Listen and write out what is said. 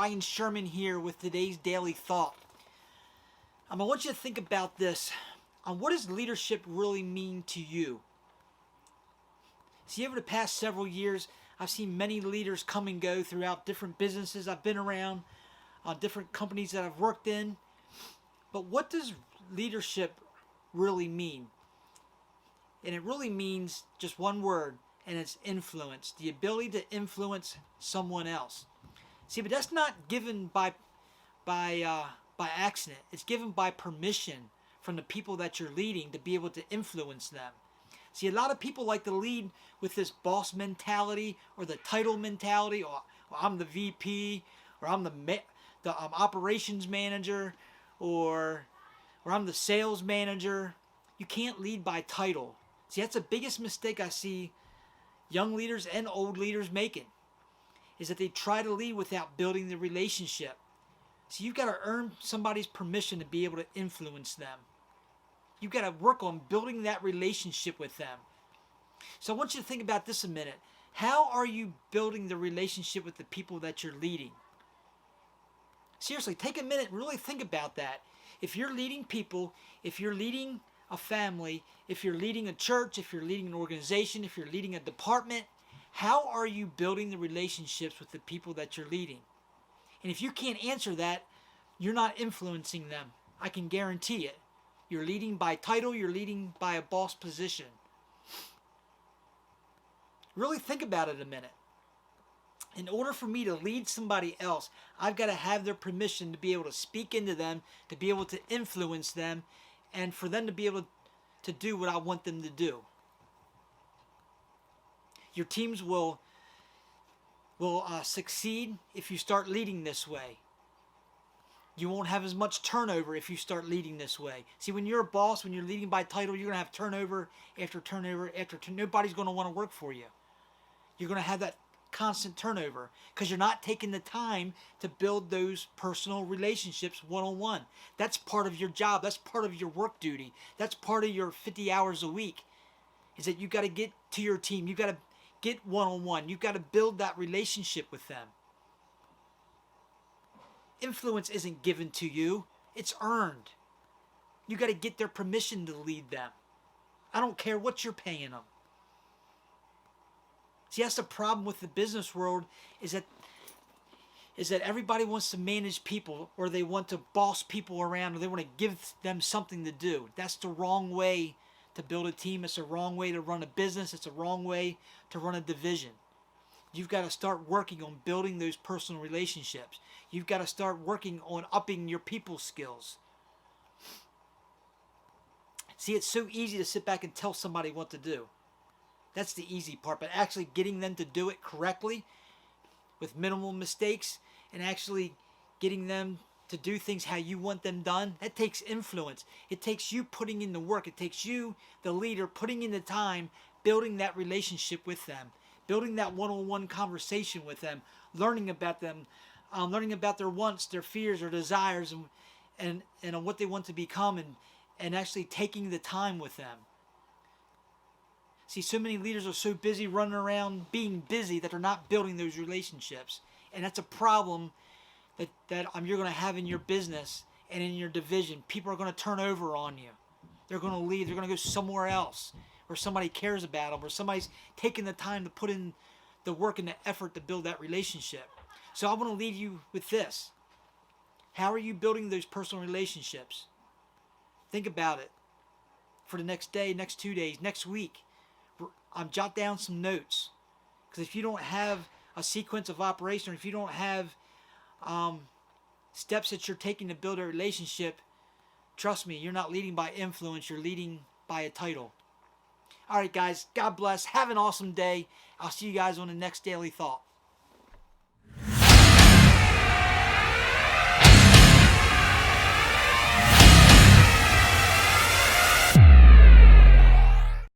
Ryan Sherman here with today's Daily Thought. I want you to think about this. What does leadership really mean to you? See, over the past several years, I've seen many leaders come and go throughout different businesses I've been around, different companies that I've worked in. But what does leadership really mean? And it really means just one word, and it's influence. The ability to influence someone else. See, but that's not given by accident. It's given by permission from the people that you're leading to be able to influence them. See, a lot of people like to lead with this boss mentality or the title mentality, or I'm the VP, or I'm the operations manager, or I'm the sales manager. You can't lead by title. See, that's the biggest mistake I see young leaders and old leaders making, is that they try to lead without building the relationship. So you've got to earn somebody's permission to be able to influence them. You've got to work on building that relationship with them. So I want you to think about this a minute. How are you building the relationship with the people that you're leading? Seriously, take a minute and really think about that. If you're leading people, if you're leading a family, if you're leading a church, if you're leading an organization, if you're leading a department, how are you building the relationships with the people that you're leading? And if you can't answer that, you're not influencing them. I can guarantee it. You're leading by title, you're leading by a boss position. Really think about it a minute. In order for me to lead somebody else, I've got to have their permission to be able to speak into them, to be able to influence them, and for them to be able to do what I want them to do. Your teams will succeed if you start leading this way. You won't have as much turnover if you start leading this way. See, when you're a boss, when you're leading by title, you're going to have turnover after turnover after turnover. Nobody's going to want to work for you. You're going to have that constant turnover because you're not taking the time to build those personal relationships one-on-one. That's part of your job. That's part of your work duty. That's part of your 50 hours a week, is that you got to get to your team. You got to get one-on-one. You've got to build that relationship with them. Influence isn't given to you. It's earned. You got to get their permission to lead them. I don't care what you're paying them. See, that's the problem with the business world, is that everybody wants to manage people, or they want to boss people around, or they want to give them something to do. That's the wrong way to build a team. It's the wrong way to run a business. It's the wrong way to run a division. You've got to start working on building those personal relationships. You've got to start working on upping your people skills. See, it's so easy to sit back and tell somebody what to do. That's the easy part. But actually getting them to do it correctly with minimal mistakes, and actually getting them to do things how you want them done, that takes influence. It takes you putting in the work. It takes you, the leader, putting in the time, building that relationship with them, building that one-on-one conversation with them, learning about them, learning about their wants, their fears, their desires, and what they want to become, and actually taking the time with them. See, so many leaders are so busy running around being busy that they're not building those relationships. And that's a problem that you're going to have in your business and in your division. People are going to turn over on you. They're going to leave. They're going to go somewhere else where somebody cares about them, where somebody's taking the time to put in the work and the effort to build that relationship. So I want to leave you with this. How are you building those personal relationships? Think about it for the next day, next 2 days, next week. Jot down some notes, because if you don't have a sequence of operation, or if you don't have steps that you're taking to build a relationship, trust me, you're not leading by influence, you're leading by a title. All right, guys, God bless. Have an awesome day. I'll see you guys on the next Daily Thought.